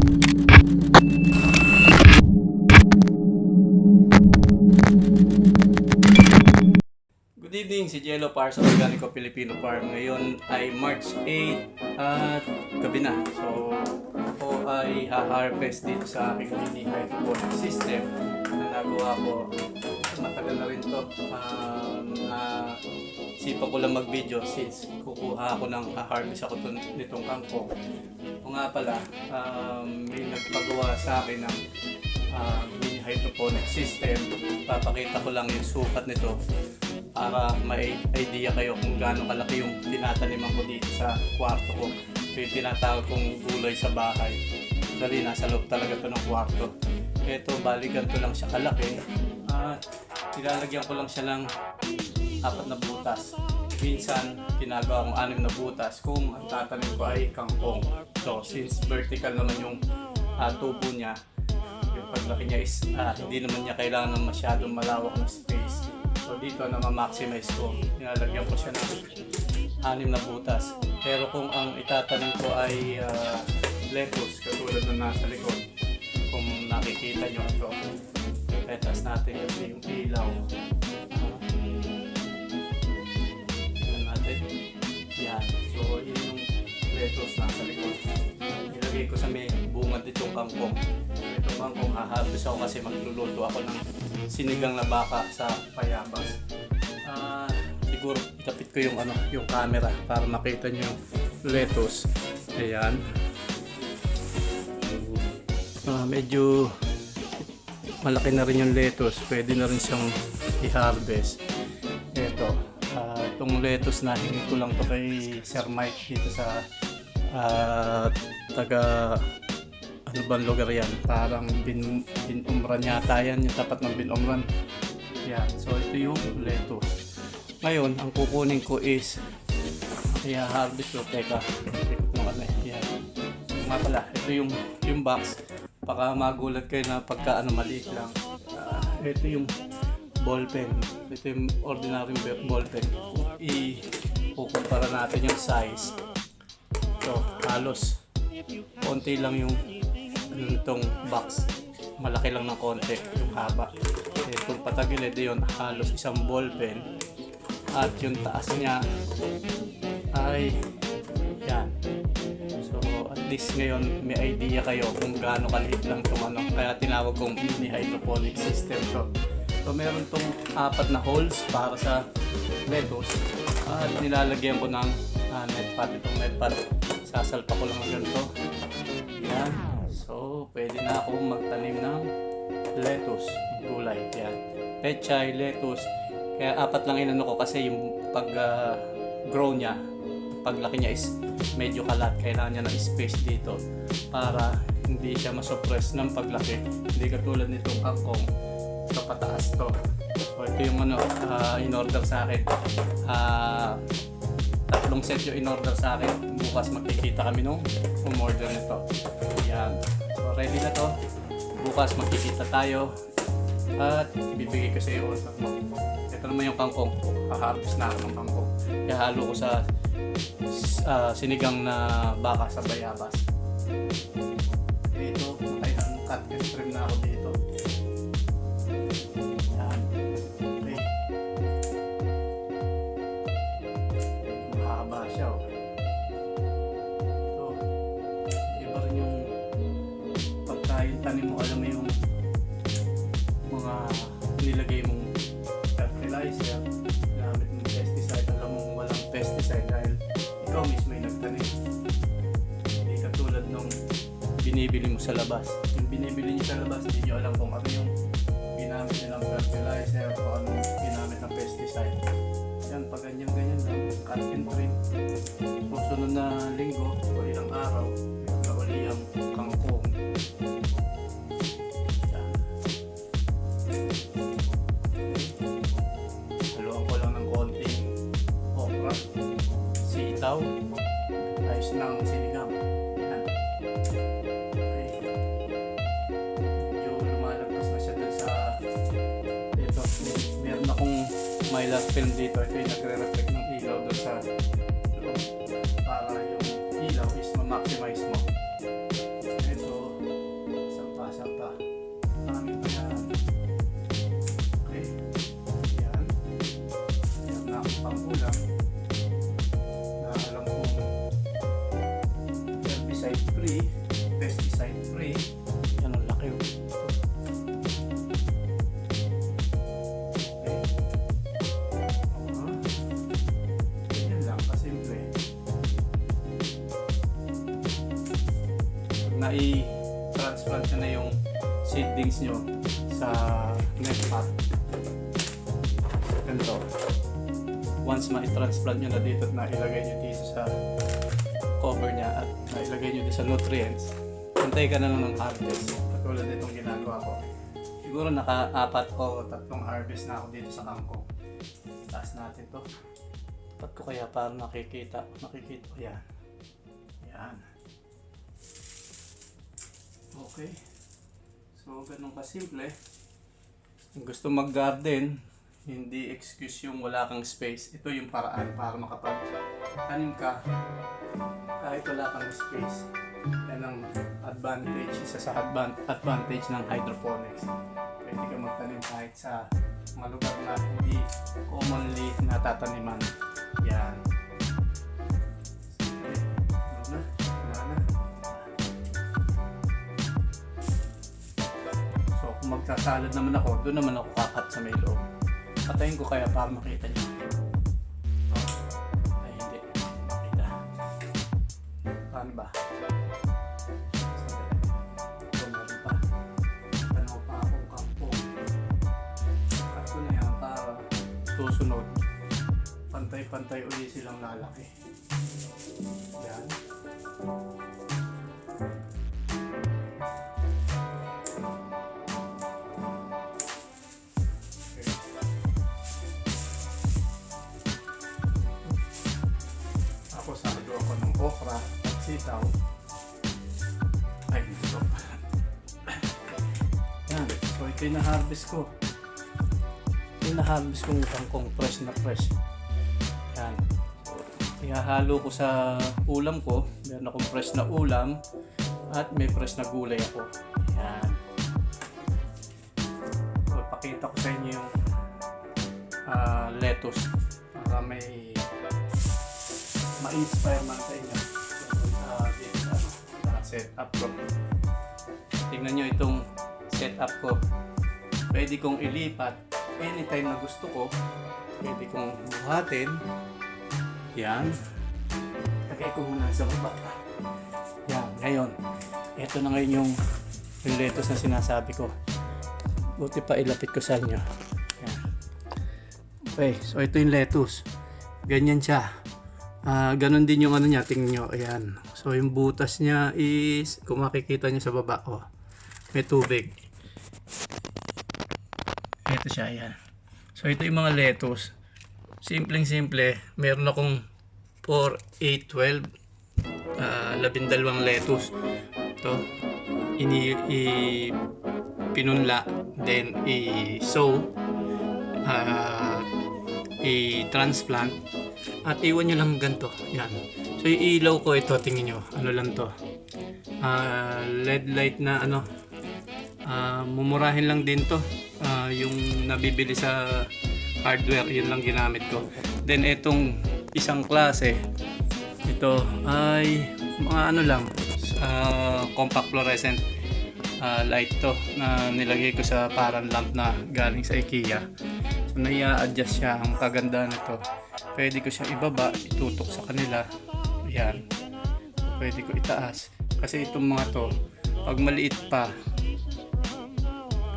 Good evening, si Jello para sa Organico Filipino Farm. Ngayon ay March 8 at gabi na. So ako ay ha-harvest dito sa aking mini hydroponic system na nagawa ko. Matagal na rin to. Sipa ko lang mag-video since kukuha ako ng ha-harvest ako nitong kangkong. O nga pala, may nagpagawa sa akin ng mini hydroponic system. Papakita ko lang yung sukat nito para may idea kayo kung gaano kalaki yung tinataniman ko dito sa kwarto ko. Yung tinatawag kong gulay sa bahay. Dali, nasa loob talaga to ng kwarto. Ito, bali ganito lang siya kalaki. Nilalagyan ko lang siya ng 4 na butas. Minsan, ginagawa kong 6 na butas kung ang tatanim ko ay kangkong. So, since vertical naman yung tubo niya, yung paglaki niya is hindi naman niya kailangan ng masyadong malawak na space. So dito na ma-maximize ko, nilalagyan ko siya ng 6 na butas. Pero kung ang itatanim ko ay lettuce, katulad na nasa likod, kung nakikita nyo ito, petas natin yung ilaw. Tignan natin. Yan. So yun yung lettuce nasa likod. Nilagay ko sa may bungad itong kangkong. Itong kangkong hahabis ako kasi magluluto ako ng sinigang na baka sa bayabas. Siguro itapit ko yung camera para makita nyo yung lettuce. Ayan. Medyo malaki na rin yung lettuce. Pwede na rin siyang i-harvest. Ito. Itong lettuce na hingi ko lang to kay Sir Mike dito sa taga ano bang lugar yan? Parang Binumran yata yan, yung tapat ng Binumran. Yan, so ito yung lettuce. Ngayon, ang kukunin ko is i-harvest ko. Teka, yan. Nga pala, ito yung box. Baka magulat kayo na pagka maliit lang. Ito yung ball pen. Ito yung ordinary ball pen. Ikukumpara natin yung size. So, halos konti lang yung itong box, malaki lang ng konti yung haba. Itong patagilid yun, halos isang ball pen. At yung taas niya ay yan. So at least ngayon may idea kayo kung gaano kaliit lang itong kaya tinawag kong mini hydroponic system to. So meron tong 4 na holes para sa lettuce at nilalagyan ko ng net pot. Itong net pot, sasalpa ko lang ng ganito. Yan. So, pwede na akong magtanim ng lettuce, gulay. Yan. Pechay, lettuce. Kaya 4 lang inano ko kasi yung pag-grow niya, paglaki niya is medyo kalat. Kailangan niya ng space dito para hindi siya masuppress ng paglaki. Hindi katulad nitong kangkong. Ito pataas to. So, ito yung in-order sa akin. 3 set yung in-order sa akin. Bukas magkikita kami nung umorder nito. Yan. So ready na to. Bukas magkikita tayo. At bibigay ko sa iyo. Ito naman yung kangkong. Haharvest na ako ng kangkong. Kaya halo ko sa sinigang na baka sa bayabas. Dito, ay cut and trim na ako dito. Yan. Okay. Mahaba siya. So, iba rin yung pagkain tanim mo, alam mo yung mga nilagay mong fertilizer, gamit mong pesticide, alam mong walang pesticide dahil ikaw mismo yung nagtanim. Hindi katulad nung binibili mo sa labas. Yung binibili nyo sa labas, hindi nyo alam kung ano yung ginamit nilang fertilizer o anong ginamit ng pesticide. Yan, pag ganyan-ganyan lang, cut and trim. Susunod na linggo o ilang araw, uli ang kangkong. Haluan ko lang ng konting okra, sitaw, ayos ng sinigang. Yan. Okay. Medyo lumalagpas na siya dun sa dito. Meron akong mylar film dito. Ito yung nagre-reflect ng ilaw dun sa loob para yung ilaw is ma-maximize mo. Ito pesticide free. Yan ang laki. Okay. Yan lang, kasimple. Pag nai-transplant nyo na yung seedlings nyo sa net pot, ganito. Once ma-transplant nyo na dito at nailagay nyo dito sa cover niya at nailagay nyo dito sa nutrients, antay ka na lang ng harvest. Katulad nitong ginagawa ko. Siguro naka-4 o 3 harvest na ako dito sa kangkong. Taas natin to. Tapat ko kaya para nakikita ko. Yan. Yan. Okay. So, ganun kasimple. Kung gusto mag-garden, hindi excuse yung wala kang space. Ito yung paraan para makapag-tanim ka kahit wala kang space. Yan ang advantage, isa sa advantage ng hydroponics. Pwede ka magtanim kahit sa mga lugar na hindi commonly natataniman. Yan. So kung magsasalad naman ako, doon naman ako kakat sa may loob. Patayin ko kaya para makita niyo. Ay hindi. Makita. Paano ba? Ito meron pa. Tanaw pa akong kampong. Cut ko na yan para susunod. Pantay-pantay uli silang lalaki. Yan. Sado ako ng okra at sitaw. Ay, dito. Yan. So, ito yung na-harvest ko. Ito yung na-harvest kong kangkong fresh na fresh. Yan. So, ihahalo ko sa ulam ko. Meron akong fresh na ulam at may fresh na gulay ako. Yan. So, pakita ko sa inyo yung lettuce para may ma-inspire man sa inyo sa setup ko. Tingnan nyo itong setup ko. Pwede kong ilipat anytime na gusto ko. Pwede kong buhatin. Yan. Lagay ko muna sa baba. Yan. Ngayon, ito na ngayon yung lettuce na sinasabi ko. Buti pa ilapit ko sa inyo. Yan. Okay, so ito yung lettuce. Ganyan siya. Ganon din yung ano niya, tingnan nyo, ayan. So yung butas niya is, kung makikita nyo sa baba, oh, may tubig. Ito siya, ayan. So ito yung mga lettuce. Simpleng simple, meron akong 4, 8, 12, 12 lettuce. Ito, pinunla, then i-sow, i-transplant, at iwan nyo lang ganito. Yan. So yung ilaw ko ito, tingin nyo, ano lang to, LED light na ano, mumurahin lang din to, yung nabibili sa hardware, yun lang ginamit ko. Then itong isang klase, ito ay mga ano lang, compact fluorescent light to, na nilagay ko sa parang lamp na galing sa IKEA. So nai-adjust siya. Ang kagandahan nito, pwede ko siya ibaba, itutok sa kanila. Ayan. Pwede ko itaas. Kasi itong mga to, pag maliit pa,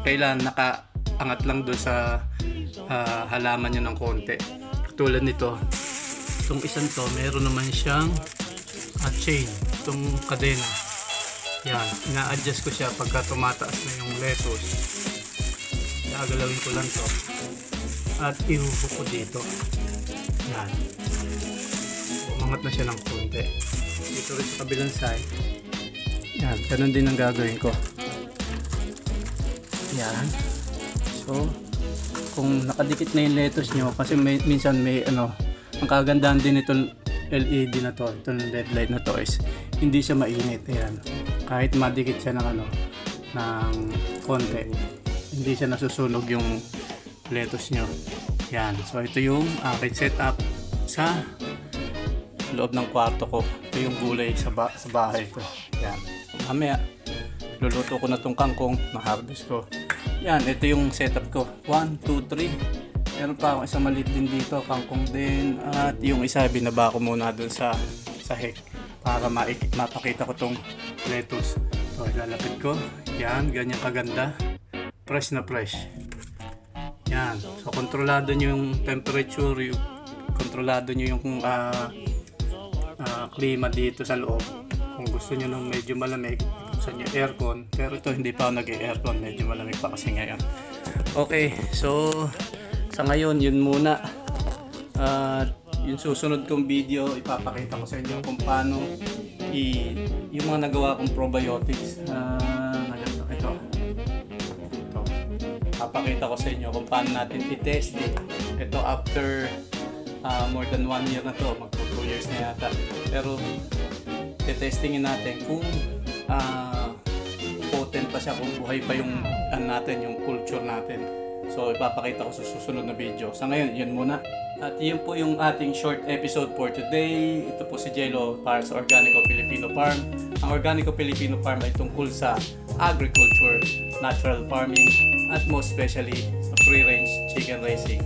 kailangan nakaangat lang doon sa halaman nyo ng konti. Katulad nito, itong isang to, meron naman siyang chain, itong kadena. Yan, ina-adjust ko siya pagka tumataas na yung lettuce. Gagalawin ko lang to at ihuhuk ko dito. Yan, umangat na siya ng konti. Dito rin sa kabilang side. Yan, ganun din ang gagawin ko. Yan. So, kung nakadikit na yung lettuce nyo, kasi minsan may ano, ang kagandahan din itong LED na to, itong LED light na to is hindi siya mainit. Ayan. Kahit madikit siya ng ano, ng konti, hindi siya nasusunog yung lettuce nyo. Yan. So ito yung aking setup sa loob ng kwarto ko. Ito yung gulay sa bahay ko. Yan. Mamaya, luluto ko na tong kangkong na harvest ko. Yan, ito yung setup ko. 1, 2, 3. Meron pa akong isang maliit din dito, kangkong din. At yung isa, binaba ko muna dun sa hek para mapakita ko tong lettuce. So, ilalapit ko. Yan, ganyan kaganda. Fresh na fresh. Yan. So, kontrolado nyo yung temperature, kontrolado nyo yung klima dito sa loob. Kung gusto nyo ng medyo malamig, buksan nyo aircon. Pero ito, hindi pa ako nag-aircon. Medyo malamig pa kasi ngayon. Okay, so sa ngayon, yun muna. Yung susunod kong video, ipapakita ko sa inyo kung paano yung mga nagawa kong probiotics. Ito. Papakita ko sa inyo kung paano natin i-test ito after more than 1 year na to, magpo 2 years na yata. Pero testingin natin kung potent pa siya, kung buhay pa yung natin, yung culture natin. So ipapakita ko sa susunod na video. Sa ngayon, yun muna. At yun po yung ating short episode for today. Ito po si Jello para sa Organico Filipino Farm. Ang Organico Filipino Farm ay tungkol sa agriculture, natural farming, at most especially free range chicken raising.